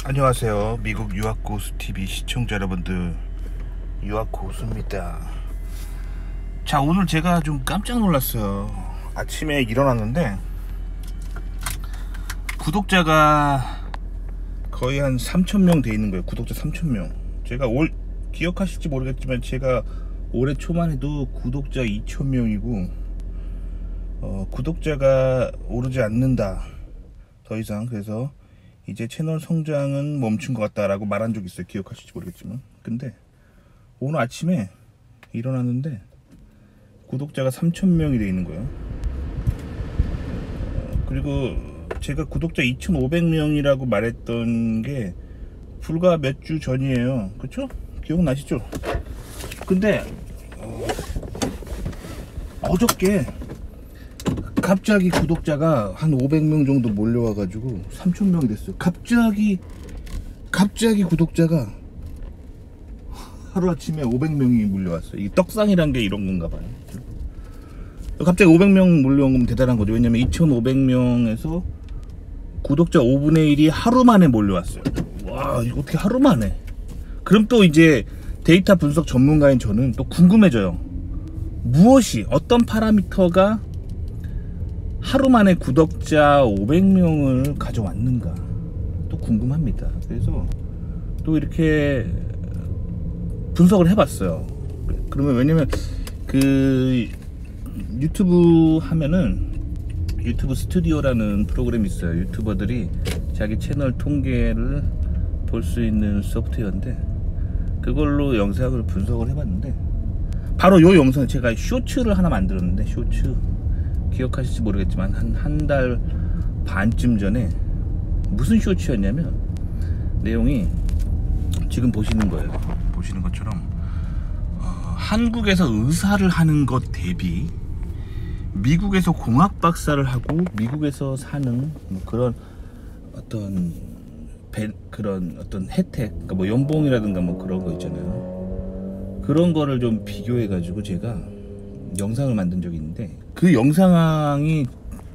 안녕하세요. 미국 유학고수TV 시청자 여러분들, 유학고수입니다. 자, 오늘 제가 좀 깜짝 놀랐어요. 아침에 일어났는데 구독자가 거의 한 3,000명 돼 있는 거예요. 구독자 3,000명. 제가 기억하실지 모르겠지만 제가 올해 초만 해도 구독자 2,000명이고 구독자가 오르지 않는다, 더 이상. 그래서 이제 채널 성장은 멈춘 것 같다라고 말한 적이 있어요. 기억하실지 모르겠지만. 근데 오늘 아침에 일어났는데 구독자가 3,000명이 돼 있는 거예요. 그리고 제가 구독자 2,500명이라고 말했던 게 불과 몇 주 전이에요. 그쵸? 기억나시죠? 근데 어저께 갑자기 구독자가 한 500명 정도 몰려와가지고 3,000명이 됐어요. 갑자기 구독자가 하루아침에 500명이 몰려왔어요. 이 떡상이란 게 이런 건가 봐요. 갑자기 500명 몰려온 거면 대단한 거죠. 왜냐면 2,500명에서 구독자 5분의 1이 하루 만에 몰려왔어요. 와, 이거 어떻게 하루 만에. 그럼 또 이제 데이터 분석 전문가인 저는 또 궁금해져요. 어떤 파라미터가 하루 만에 구독자 500명을 가져왔는가 또 궁금합니다. 그래서 또 이렇게 분석을 해봤어요. 그러면 왜냐면 그 유튜브 하면은 유튜브 스튜디오라는 프로그램이 있어요. 유튜버들이 자기 채널 통계를 볼 수 있는 소프트웨어인데 그걸로 영상을 분석을 해봤는데 바로 요 영상, 제가 쇼츠를 하나 만들었는데, 쇼츠 기억하실지 모르겠지만 한 달 반쯤 전에 무슨 쇼츠였냐면 내용이 지금 보시는 거예요. 보시는 것처럼 한국에서 의사를 하는 것 대비 미국에서 공학 박사를 하고 미국에서 사는 뭐 그런 어떤 혜택, 그러니까 뭐 연봉이라든가 뭐 그런 거 있잖아요. 그런 거를 좀 비교해 가지고 제가 영상을 만든 적이 있는데 그 영상이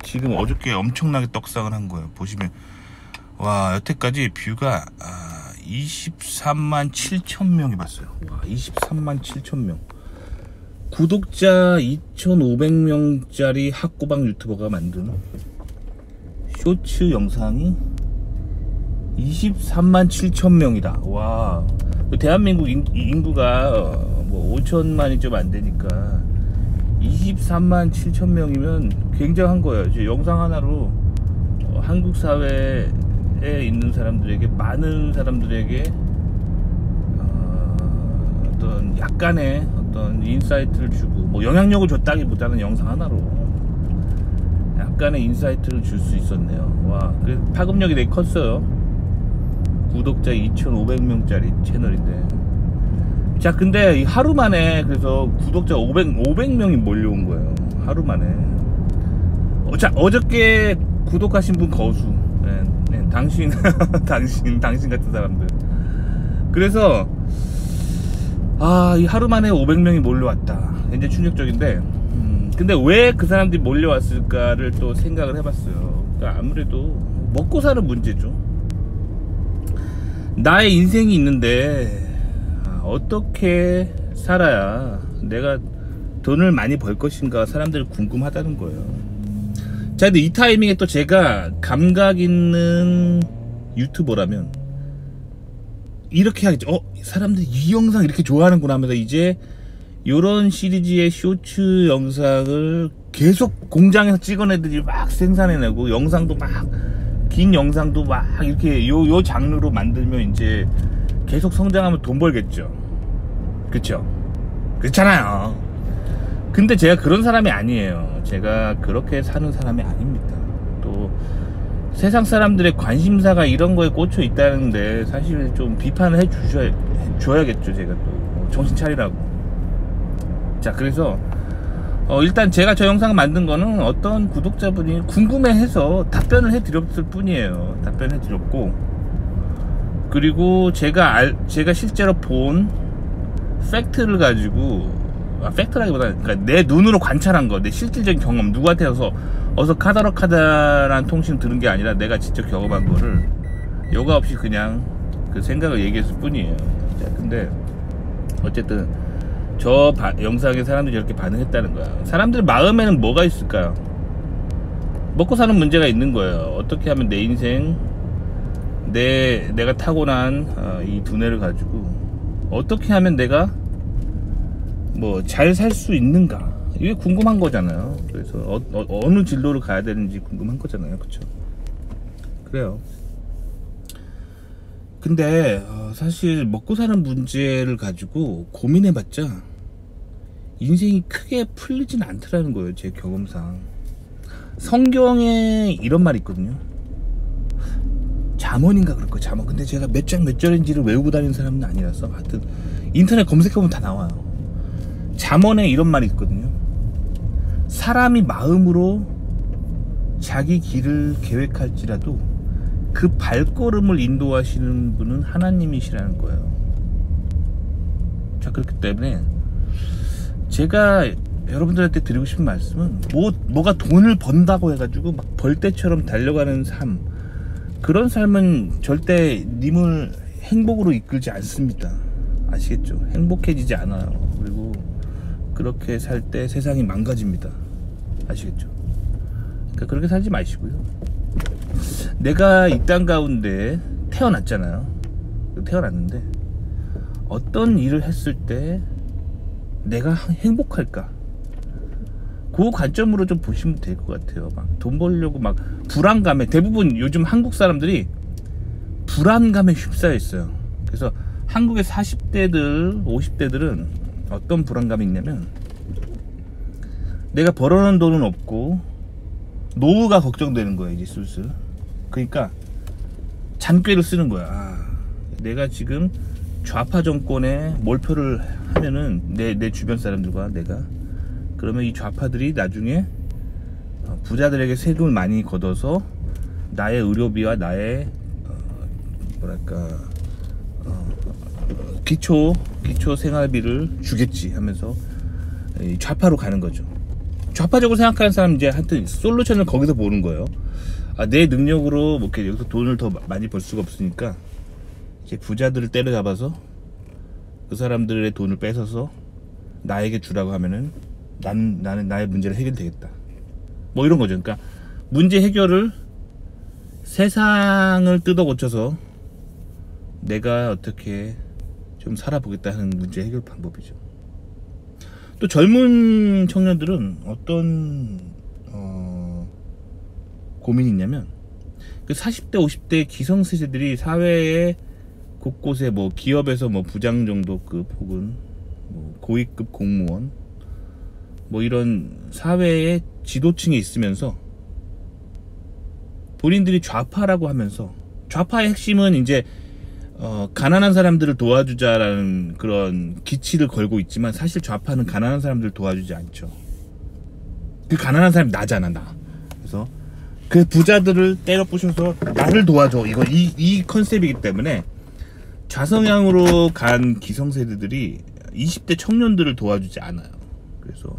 지금 어저께 엄청나게 떡상을 한 거예요. 보시면 와, 여태까지 뷰가 23만 7천 명이 봤어요. 와, 23만 7천 명. 구독자 2,500명짜리 학고방 유튜버가 만든 쇼츠 영상이 23만 7천 명이다. 와, 대한민국 인구가 뭐 5천만이 좀 안 되니까 23만 7천 명이면 굉장한 거예요. 이제 영상 하나로 한국 사회에 있는 사람들에게, 많은 사람들에게 어떤 약간의 어떤 인사이트를 주고, 뭐 영향력을 줬다기보다는 영상 하나로 약간의 인사이트를 줄 수 있었네요. 와, 그 파급력이 되게 컸어요. 구독자 2,500명짜리 채널인데. 자, 근데 하루 만에 그래서 구독자 500명이 몰려온 거예요. 하루 만에. 자, 어저께 구독하신 분 거수. 네, 당신 같은 사람들. 그래서 이 하루 만에 500명이 몰려왔다. 굉장히 충격적인데, 근데 왜 그 사람들이 몰려왔을까를 또 생각을 해봤어요. 그러니까 아무래도 먹고 사는 문제죠. 나의 인생이 있는데 어떻게 살아야 내가 돈을 많이 벌 것인가 사람들이 궁금하다는 거예요. 자, 근데 이 타이밍에 또 제가 감각 있는 유튜버라면 이렇게 하겠죠. 사람들이 이 영상 이렇게 좋아하는구나 하면서 이제 요런 시리즈의 쇼츠 영상을 계속 공장에서 찍은 애들이 막 생산해내고, 영상도 막 긴 영상도 막 이렇게 요 장르로 만들면 이제 계속 성장하면 돈 벌겠죠. 그쵸? 그렇잖아요. 근데 제가 그런 사람이 아니에요. 제가 그렇게 사는 사람이 아닙니다. 또 세상 사람들의 관심사가 이런 거에 꽂혀 있다는데 사실 좀 비판을 줘야겠죠. 제가 또 정신 차리라고. 자, 그래서 일단 제가 저 영상을 만든 거는 어떤 구독자분이 궁금해해서 답변을 해드렸을 뿐이에요. 답변해드렸고, 그리고 제가 실제로 본 팩트를 가지고, 팩트라기보다 그러니까 내 눈으로 관찰한 거, 내 실질적인 경험, 누구한테 어서 카다란 통신 들은 게 아니라 내가 직접 경험한 거를 여과 없이 그냥 그 생각을 얘기했을 뿐이에요. 자, 근데 어쨌든 저 영상에 사람들이 이렇게 반응했다는 거야. 사람들 마음에는 뭐가 있을까요? 먹고 사는 문제가 있는 거예요. 어떻게 하면 내 인생, 내가 타고난 이 두뇌를 가지고 어떻게 하면 내가 뭐 잘 살 수 있는가, 이게 궁금한 거잖아요. 그래서 어느 진로를 가야 되는지 궁금한 거잖아요. 그쵸? 그래요. 근데 사실 먹고 사는 문제를 가지고 고민해봤자 인생이 크게 풀리진 않더라는 거예요. 제 경험상. 성경에 이런 말이 있거든요. 잠언인가 그럴 거예요. 잠언. 근데 제가 몇 장 몇 절인지를 외우고 다니는 사람은 아니라서 하여튼 인터넷 검색해보면 다 나와요. 잠언에 이런 말이 있거든요. 사람이 마음으로 자기 길을 계획할지라도 그 발걸음을 인도하시는 분은 하나님이시라는 거예요. 자, 그렇기 때문에 제가 여러분들한테 드리고 싶은 말씀은 뭐가 돈을 번다고 해가지고 막 벌떼처럼 달려가는 삶, 그런 삶은 절대 님을 행복으로 이끌지 않습니다. 아시겠죠? 행복해지지 않아요. 그리고 그렇게 살 때 세상이 망가집니다. 아시겠죠? 그러니까 그렇게 살지 마시고요. 내가 이 땅 가운데 태어났잖아요. 태어났는데 어떤 일을 했을 때 내가 행복할까? 그 관점으로 좀 보시면 될 것 같아요. 막 돈 벌려고 막 불안감에, 대부분 요즘 한국 사람들이 불안감에 휩싸여 있어요. 그래서 한국의 40대들 50대들은 어떤 불안감이 있냐면, 내가 벌어놓은 돈은 없고 노후가 걱정되는 거예요. 이제 슬슬. 그러니까 잔꾀를 쓰는 거야. 내가 지금 좌파 정권에 몰표를 하면은 내 주변 사람들과 내가, 그러면 이 좌파들이 나중에 부자들에게 세금을 많이 걷어서 나의 의료비와 나의 기초 생활비를 주겠지 하면서 좌파로 가는 거죠. 좌파적으로 생각하는 사람, 이제 하여튼 솔루션을 거기서 보는 거예요. 내 능력으로 뭐 이렇게 여기서 돈을 더 많이 벌 수가 없으니까 이제 부자들을 때려잡아서 그 사람들의 돈을 뺏어서 나에게 주라고 하면은 나는 나의 문제를 해결되겠다. 뭐 이런 거죠. 그러니까 문제 해결을, 세상을 뜯어 고쳐서 내가 어떻게 좀 살아보겠다 하는 문제 해결 방법이죠. 또 젊은 청년들은 어떤 고민이 있냐면, 그 40대 50대 기성세대들이 사회의 곳곳에 뭐 기업에서 뭐 부장 정도급 혹은 뭐 고위급 공무원 뭐 이런 사회의 지도층에 있으면서 본인들이 좌파라고 하면서, 좌파의 핵심은 이제 가난한 사람들을 도와주자라는 그런 기치를 걸고 있지만, 사실 좌파는 가난한 사람들을 도와주지 않죠. 그 가난한 사람이 나잖아, 나. 그래서 그 부자들을 때려 부셔서 나를 도와줘, 이 컨셉이기 때문에 좌성향으로 간 기성세대들이 20대 청년들을 도와주지 않아요. 그래서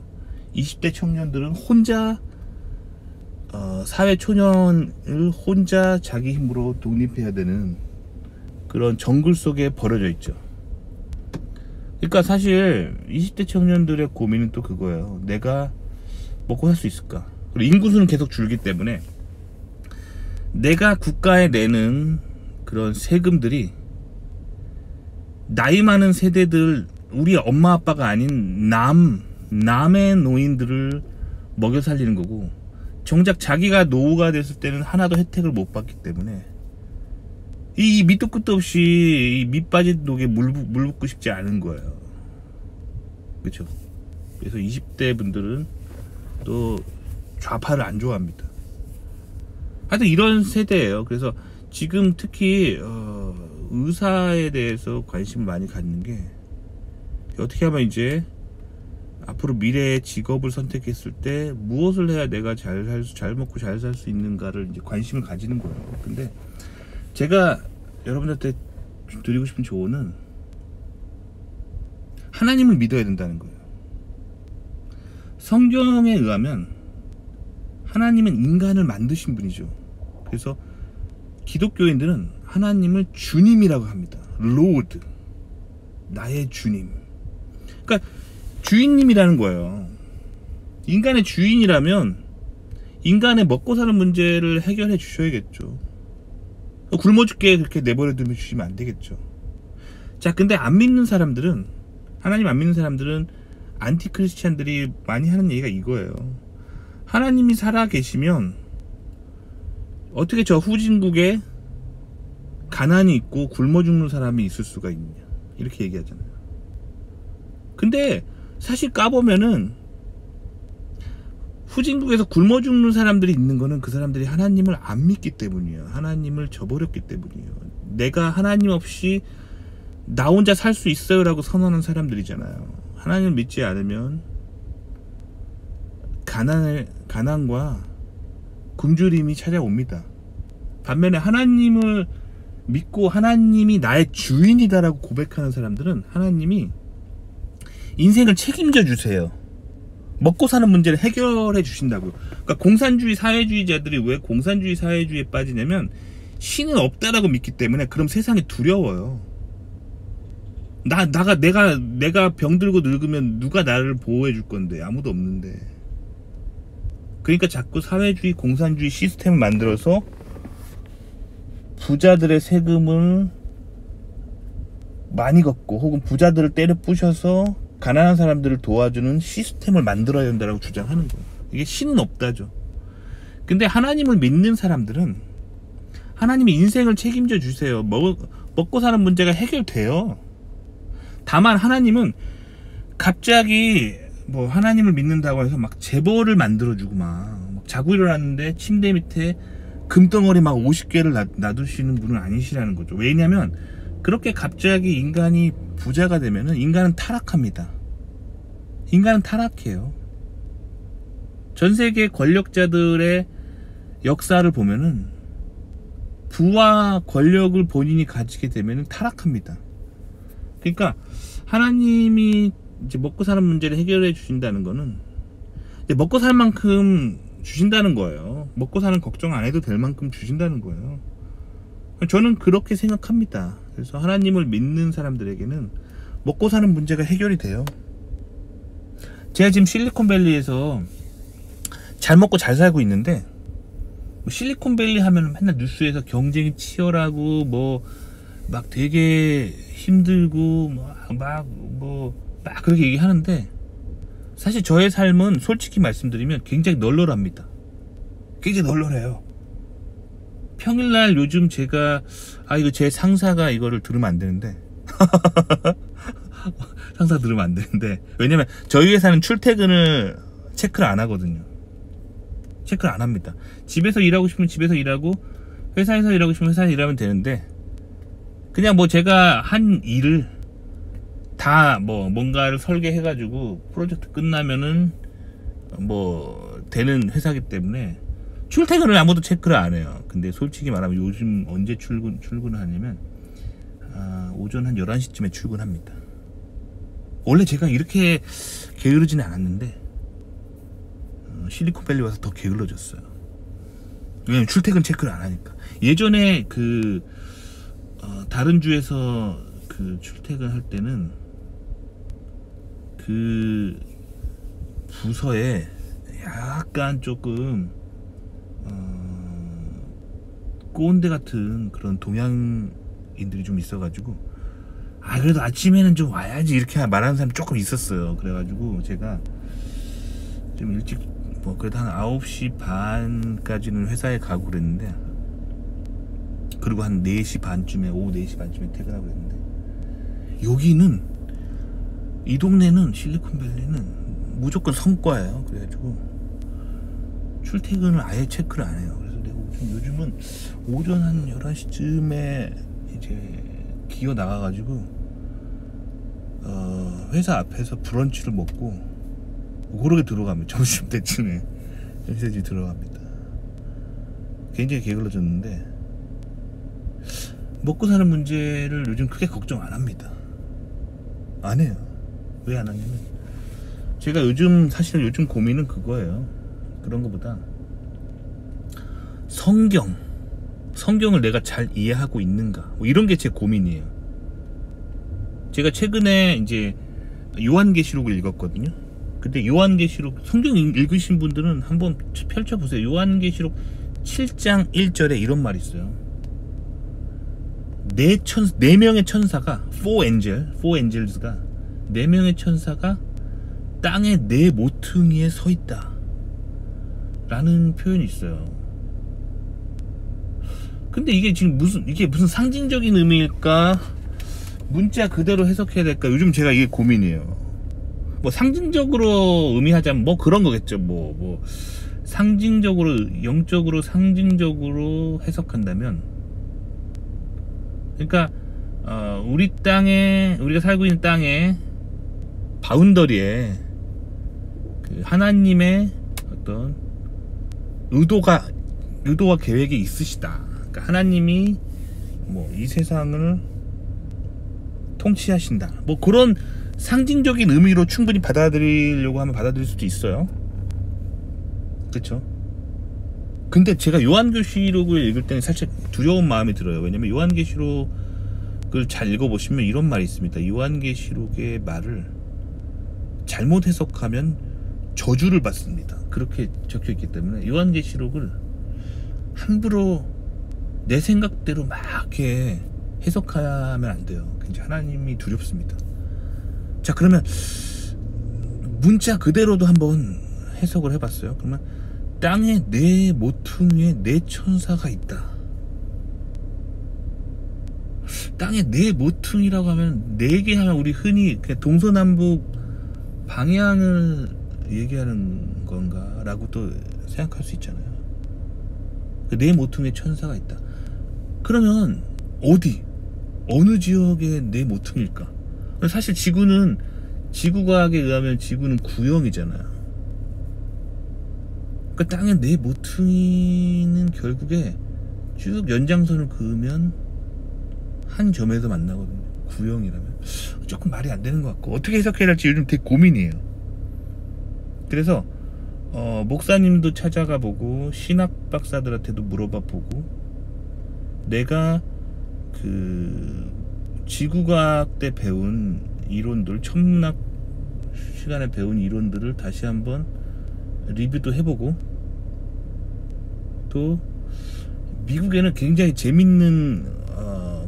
20대 청년들은 혼자 사회 초년을 혼자 자기 힘으로 독립해야 되는 그런 정글 속에 버려져 있죠. 그러니까 사실 20대 청년들의 고민은 또 그거예요. 내가 먹고 살 수 있을까? 그리고 인구수는 계속 줄기 때문에 내가 국가에 내는 그런 세금들이 나이 많은 세대들, 우리 엄마 아빠가 아닌 남의 노인들을 먹여 살리는 거고, 정작 자기가 노후가 됐을 때는 하나도 혜택을 못 받기 때문에 이 밑도 끝도 없이 이 밑 빠진 독에 물 붓고 싶지 않은 거예요. 그렇죠? 그래서 20대 분들은 또 좌파를 안 좋아합니다. 하여튼 이런 세대예요. 그래서 지금 특히 의사에 대해서 관심을 많이 갖는 게, 어떻게 하면 이제 앞으로 미래의 직업을 선택했을 때 무엇을 해야 내가 잘 먹고 잘 살 수 있는가를 이제 관심을 가지는 거예요. 근데 제가 여러분들한테 드리고 싶은 조언은 하나님을 믿어야 된다는 거예요. 성경에 의하면 하나님은 인간을 만드신 분이죠. 그래서 기독교인들은 하나님을 주님이라고 합니다. 로드, 나의 주님. 그러니까 주인님이라는 거예요. 인간의 주인이라면 인간의 먹고 사는 문제를 해결해 주셔야겠죠. 굶어 죽게 그렇게 내버려 두면 주시면 안 되겠죠. 자, 근데 안 믿는 사람들은, 하나님 안 믿는 사람들은, 안티 크리스찬들이 많이 하는 얘기가 이거예요. 하나님이 살아 계시면 어떻게 저 후진국에 가난이 있고 굶어 죽는 사람이 있을 수가 있냐, 이렇게 얘기하잖아요. 근데 사실 까보면은 후진국에서 굶어 죽는 사람들이 있는 거는 그 사람들이 하나님을 안 믿기 때문이에요. 하나님을 저버렸기 때문이에요. 내가 하나님 없이 나 혼자 살 수 있어요 라고 선언하는 사람들이잖아요. 하나님을 믿지 않으면 가난과 굶주림이 찾아옵니다. 반면에 하나님을 믿고 하나님이 나의 주인이다라고 고백하는 사람들은 하나님이 인생을 책임져 주세요. 먹고 사는 문제를 해결해 주신다고요. 그러니까 공산주의 사회주의자들이 왜 공산주의 사회주의에 빠지냐면 신은 없다라고 믿기 때문에. 그럼 세상이 두려워요. 내가 병들고 늙으면 누가 나를 보호해 줄 건데, 아무도 없는데. 그러니까 자꾸 사회주의 공산주의 시스템을 만들어서 부자들의 세금을 많이 걷고 혹은 부자들을 때려 부셔서 가난한 사람들을 도와주는 시스템을 만들어야 된다고 주장하는 거예요. 이게 신은 없다죠. 근데 하나님을 믿는 사람들은 하나님이 인생을 책임져 주세요. 먹고 사는 문제가 해결돼요. 다만 하나님은 갑자기 뭐 하나님을 믿는다고 해서 막 재벌을 만들어주고 막 자고 일어났는데 침대 밑에 금덩어리 막 50개를 놔두시는 분은 아니시라는 거죠. 왜냐면 그렇게 갑자기 인간이 부자가 되면은 인간은 타락합니다. 인간은 타락해요. 전 세계 권력자들의 역사를 보면은 부와 권력을 본인이 가지게 되면은 타락합니다. 그러니까 하나님이 이제 먹고 사는 문제를 해결해 주신다는 거는 이제 먹고 살 만큼 주신다는 거예요. 먹고 사는 걱정 안 해도 될 만큼 주신다는 거예요. 저는 그렇게 생각합니다. 그래서 하나님을 믿는 사람들에게는 먹고 사는 문제가 해결이 돼요. 제가 지금 실리콘밸리에서 잘 먹고 잘 살고 있는데, 실리콘밸리 하면 맨날 뉴스에서 경쟁이 치열하고 막 되게 힘들고 막 그렇게 얘기하는데, 사실 저의 삶은 솔직히 말씀드리면 굉장히 널널합니다. 굉장히 널널해요. 평일날 요즘 제가 이거 제 상사가 이거를 들으면 안 되는데 상사 들으면 안 되는데, 왜냐면 저희 회사는 출퇴근을 체크를 안 하거든요. 체크를 안 합니다. 집에서 일하고 싶으면 집에서 일하고 회사에서 일하고 싶으면 회사에서 일하면 되는데, 그냥 제가 한 일을 다 뭔가를 설계해가지고 프로젝트 끝나면은 되는 회사기 때문에 출퇴근을 아무도 체크를 안 해요. 근데 솔직히 말하면 요즘 언제 출근을 하냐면 오전 한 11시쯤에 출근합니다. 원래 제가 이렇게 게으르지는 않았는데 실리콘밸리 와서 더 게을러졌어요. 왜냐면 출퇴근 체크를 안 하니까. 예전에 다른 주에서 출퇴근할 때는 부서에 약간 조금 꼰대 같은 그런 동양인들이 좀 있어가지고, 그래도 아침에는 좀 와야지 이렇게 말하는 사람이 조금 있었어요. 그래가지고 제가 좀 일찍 그래도 한 9시 반까지는 회사에 가고 그랬는데, 그리고 한 4시 반쯤에 오후 4시 반쯤에 퇴근하고 그랬는데, 여기는 이 동네는 실리콘밸리는 무조건 성과예요. 그래가지고 출퇴근을 아예 체크를 안 해요. 그래서 내가 요즘은 오전 한 11시쯤에 이제 기어 나가가지고 회사 앞에서 브런치를 먹고 그러게 들어갑니다. 점심 때쯤에 회사에 들어갑니다. 굉장히 게을러졌는데 먹고 사는 문제를 요즘 크게 걱정 안 합니다. 안 해요. 왜 안 하냐면 제가 사실 요즘 고민은 그거예요. 그런 것보다 성경, 성경을 내가 잘 이해하고 있는가, 뭐 이런 게 제 고민이에요. 제가 최근에 이제 요한계시록을 읽었거든요. 근데 요한계시록 성경 읽으신 분들은 한번 펼쳐보세요. 요한계시록 7장 1절에 이런 말이 있어요. 네 명의 천사가 four angels가 네 명의 천사가 땅의 네 모퉁이에 서 있다 라는 표현이 있어요. 근데 이게 지금 무슨 상징적인 의미일까, 문자 그대로 해석해야 될까, 요즘 제가 이게 고민이에요. 뭐 상징적으로 의미하자면 뭐 그런 거겠죠. 뭐 상징적으로, 영적으로 상징적으로 해석한다면, 그러니까 우리가 살고 있는 땅에 바운더리에 그 하나님의 어떤 의도와 계획이 있으시다. 그러니까 하나님이 뭐 이 세상을 통치하신다, 뭐 그런 상징적인 의미로 충분히 받아들이려고 하면 받아들일 수도 있어요. 그렇죠? 근데 제가 요한계시록을 읽을 때는 살짝 두려운 마음이 들어요. 왜냐면 요한계시록을 잘 읽어보시면 이런 말이 있습니다. 요한계시록의 말을 잘못 해석하면 저주를 받습니다. 그렇게 적혀있기 때문에 요한계시록을 함부로 내 생각대로 막 이렇게 해석하면 안 돼요. 굉장히 하나님이 두렵습니다. 자, 그러면 문자 그대로도 한번 해석을 해봤어요. 그러면 땅에 네 모퉁이에 네 천사가 있다. 땅에 네 모퉁이라고 하면 네 개 하면 우리 흔히 그냥 동서남북 방향을 얘기하는 건가 라고 또 생각할 수 있잖아요. 그 네 모퉁이에 천사가 있다. 그러면 어느 지역의 네 모퉁이일까? 사실 지구과학에 의하면 지구는 구형이잖아요. 그 땅의 네 모퉁이는 결국에 쭉 연장선을 그으면 한 점에서 만나거든요. 구형이라면 조금 말이 안 되는 것 같고, 어떻게 해석해야 할지 요즘 되게 고민이에요. 그래서 목사님도 찾아가 보고 신학 박사들한테도 물어봐 보고, 내가 그 지구과학 때 배운 이론들, 천문학 시간에 배운 이론들을 다시 한번 리뷰도 해보고, 또 미국에는 굉장히 재밌는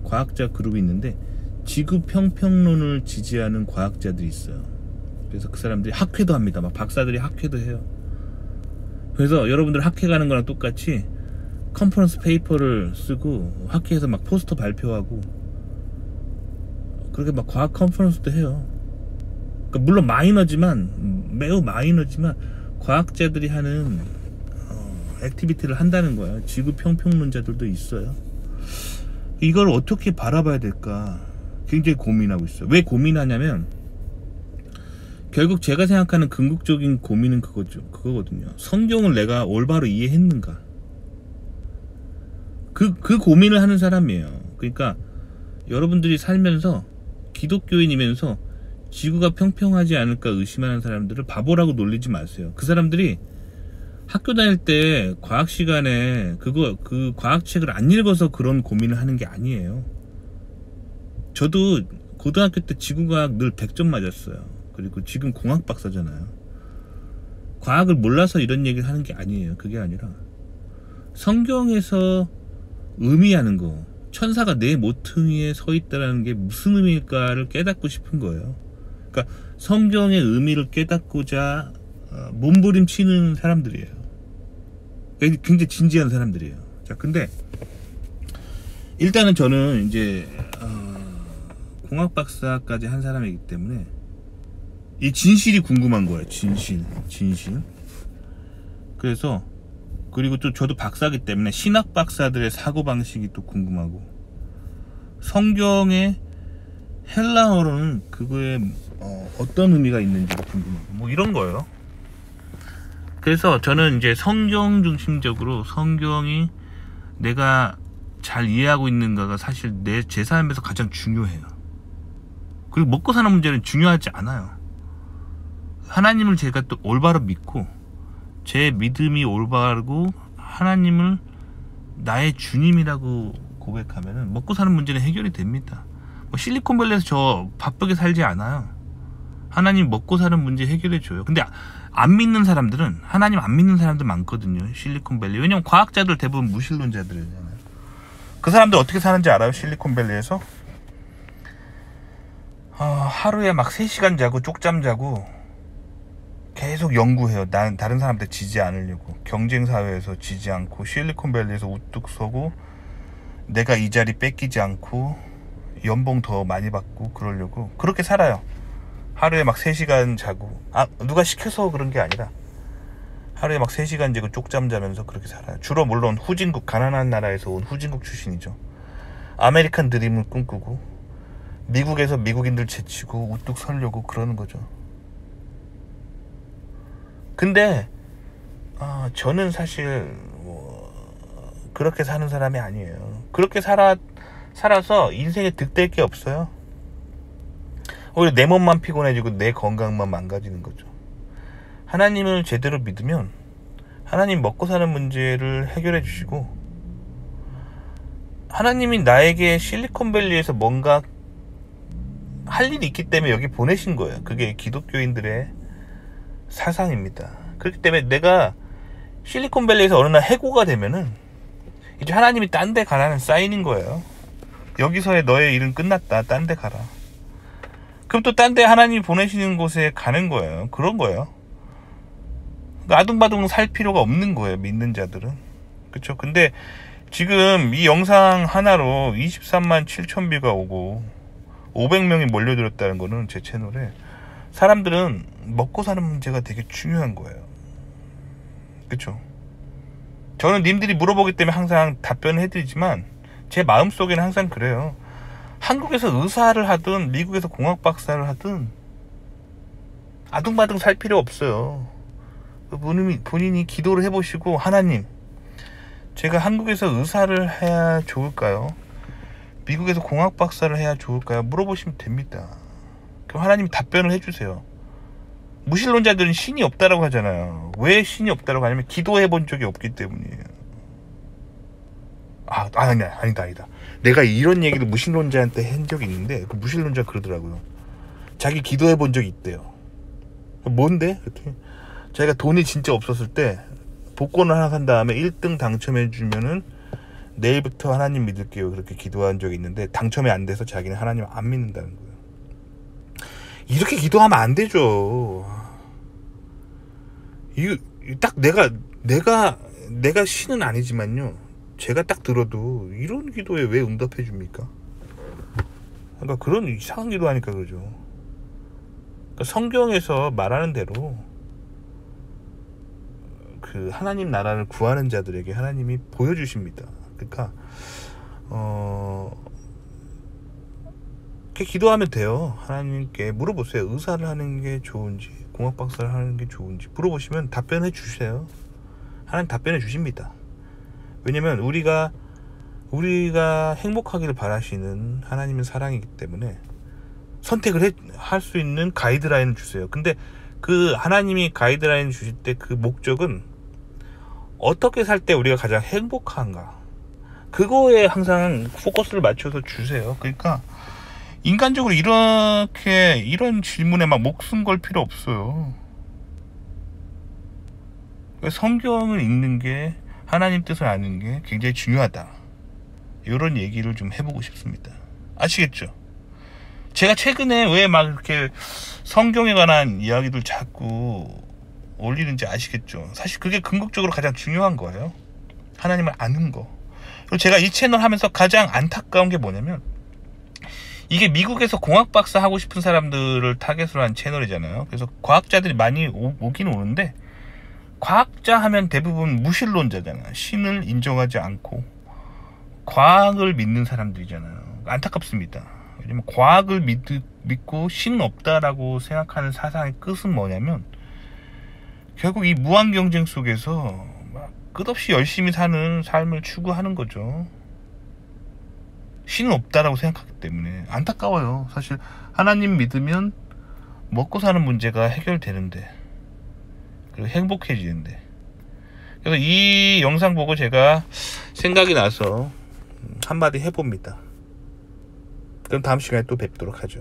과학자 그룹이 있는데 지구 평평론을 지지하는 과학자들이 있어요. 그래서 그 사람들이 학회도 합니다. 막 박사들이 학회도 해요. 그래서 여러분들 학회 가는 거랑 똑같이 컨퍼런스 페이퍼를 쓰고 학회에서 막 포스터 발표하고 그렇게 막 과학 컨퍼런스도 해요. 그러니까 물론 매우 마이너지만 과학자들이 하는 액티비티를 한다는 거야. 지구 평평론자들도 있어요. 이걸 어떻게 바라봐야 될까 굉장히 고민하고 있어요. 왜 고민하냐면 결국 제가 생각하는 궁극적인 고민은 그거거든요. 성경을 내가 올바로 이해했는가, 그 고민을 하는 사람이에요. 그러니까 여러분들이 살면서 기독교인이면서 지구가 평평하지 않을까 의심하는 사람들을 바보라고 놀리지 마세요. 그 사람들이 학교 다닐 때 과학 시간에 그 과학책을 안 읽어서 그런 고민을 하는 게 아니에요. 저도 고등학교 때 지구과학 늘 100점 맞았어요. 그리고 지금 공학 박사잖아요. 과학을 몰라서 이런 얘기를 하는 게 아니에요. 그게 아니라 성경에서 의미하는 거, 천사가 네 모퉁이에 서 있다는 게 무슨 의미일까를 깨닫고 싶은 거예요. 그러니까 성경의 의미를 깨닫고자 몸부림치는 사람들이에요. 굉장히 진지한 사람들이에요. 자, 근데 일단은 저는 이제 공학 박사까지 한 사람이기 때문에 이 진실이 궁금한 거예요. 진실. 그래서 그리고 또 저도 박사기 때문에 신학 박사들의 사고방식이 또 궁금하고, 성경의 헬라어로는 그거에 어떤 의미가 있는지도 궁금하고, 뭐 이런 거예요. 그래서 저는 이제 성경 중심적으로 성경이 내가 잘 이해하고 있는가가 사실 제 삶에서 가장 중요해요. 그리고 먹고 사는 문제는 중요하지 않아요. 하나님을 제가 또 올바로 믿고 제 믿음이 올바르고 하나님을 나의 주님이라고 고백하면은 먹고 사는 문제는 해결이 됩니다. 뭐 실리콘밸리에서 저 바쁘게 살지 않아요. 하나님 먹고 사는 문제 해결해 줘요. 근데 안 믿는 사람들은, 하나님 안 믿는 사람들 많거든요, 실리콘밸리. 왜냐면 과학자들 대부분 무신론자들이잖아요. 그 사람들 어떻게 사는지 알아요? 실리콘밸리에서 하루에 막 3시간 자고 쪽잠 자고 계속 연구해요. 난 다른 사람한테 지지 않으려고. 경쟁사회에서 지지 않고, 실리콘밸리에서 우뚝 서고, 내가 이 자리 뺏기지 않고 연봉 더 많이 받고 그러려고 그렇게 살아요. 하루에 막 3시간 자고, 누가 시켜서 그런 게 아니라 하루에 막 3시간 자고 쪽잠 자면서 그렇게 살아요. 주로 물론 후진국, 가난한 나라에서 온 후진국 출신이죠. 아메리칸 드림을 꿈꾸고 미국에서 미국인들 제치고 우뚝 서려고 그러는 거죠. 근데 저는 사실 그렇게 사는 사람이 아니에요. 그렇게 살아서 인생에 득될 게 없어요. 오히려 내 몸만 피곤해지고 내 건강만 망가지는 거죠. 하나님을 제대로 믿으면 하나님 먹고 사는 문제를 해결해 주시고, 하나님이 나에게 실리콘밸리에서 뭔가 할 일이 있기 때문에 여기 보내신 거예요. 그게 기독교인들의 사상입니다. 그렇기 때문에 내가 실리콘밸리에서 어느 날 해고가 되면은 이제 하나님이 딴 데 가라는 사인인 거예요. 여기서의 너의 일은 끝났다. 딴 데 가라. 그럼 또 딴 데 하나님이 보내시는 곳에 가는 거예요. 그런 거예요. 아둥바둥 살 필요가 없는 거예요, 믿는 자들은. 그쵸? 근데 지금 이 영상 하나로 23만 7천 뷰가 오고 500명이 몰려들었다는 거는, 제 채널에 사람들은 먹고 사는 문제가 되게 중요한 거예요. 그쵸? 저는 님들이 물어보기 때문에 항상 답변을 해드리지만 제 마음속에는 항상 그래요. 한국에서 의사를 하든 미국에서 공학 박사를 하든 아둥바둥 살 필요 없어요. 본인이 기도를 해보시고, 하나님, 제가 한국에서 의사를 해야 좋을까요? 미국에서 공학 박사를 해야 좋을까요? 물어보시면 됩니다. 그럼 하나님이 답변을 해주세요. 무신론자들은 신이 없다라고 하잖아요. 왜 신이 없다라고 하냐면 기도해 본 적이 없기 때문이에요. 아니다. 내가 이런 얘기를 무신론자한테 한 적이 있는데, 그 무신론자 그러더라고요. 자기 기도해 본 적이 있대요. 뭔데? 그랬더니 자기가 돈이 진짜 없었을 때 복권을 하나 산 다음에 1등 당첨해 주면은 내일부터 하나님 믿을게요, 그렇게 기도한 적이 있는데 당첨이 안 돼서 자기는 하나님 안 믿는다는 거예요. 이렇게 기도하면 안 되죠. 이거 딱 내가 신은 아니지만요, 제가 딱 들어도 이런 기도에 왜 응답해 줍니까? 그러니까 그런 이상한 기도하니까 그러죠. 그러니까 성경에서 말하는 대로 그 하나님 나라를 구하는 자들에게 하나님이 보여주십니다. 그러니까 이렇게 기도하면 돼요. 하나님께 물어보세요. 의사를 하는 게 좋은지, 공학 박사를 하는 게 좋은지 물어보시면 답변해 주세요. 하나님 답변해 주십니다. 왜냐면 우리가 행복하기를 바라시는 하나님의 사랑이기 때문에 선택을 할 수 있는 가이드라인을 주세요. 근데 그 하나님이 가이드라인을 주실 때 그 목적은 어떻게 살 때 우리가 가장 행복한가, 그거에 항상 포커스를 맞춰서 주세요. 그러니까 인간적으로 이런 질문에 막 목숨 걸 필요 없어요. 성경을 읽는 게, 하나님 뜻을 아는 게 굉장히 중요하다, 이런 얘기를 좀 해보고 싶습니다. 아시겠죠? 제가 최근에 왜 막 이렇게 성경에 관한 이야기들 자꾸 올리는지 아시겠죠? 사실 그게 궁극적으로 가장 중요한 거예요. 하나님을 아는 거. 그리고 제가 이 채널 하면서 가장 안타까운 게 뭐냐면, 이게 미국에서 공학 박사 하고 싶은 사람들을 타겟으로 한 채널이잖아요. 그래서 과학자들이 많이 오긴 오는데, 과학자 하면 대부분 무신론자잖아요. 신을 인정하지 않고 과학을 믿는 사람들이잖아요. 안타깝습니다. 왜냐면 과학을 믿고 신은 없다라고 생각하는 사상의 끝은 뭐냐면, 결국 이 무한 경쟁 속에서 막 끝없이 열심히 사는 삶을 추구하는 거죠. 신은 없다라고 생각하기 때문에 안타까워요. 사실 하나님 믿으면 먹고 사는 문제가 해결되는데, 그리고 행복해지는데, 그래서 이 영상 보고 제가 생각이 나서 한마디 해봅니다. 그럼 다음 시간에 또 뵙도록 하죠.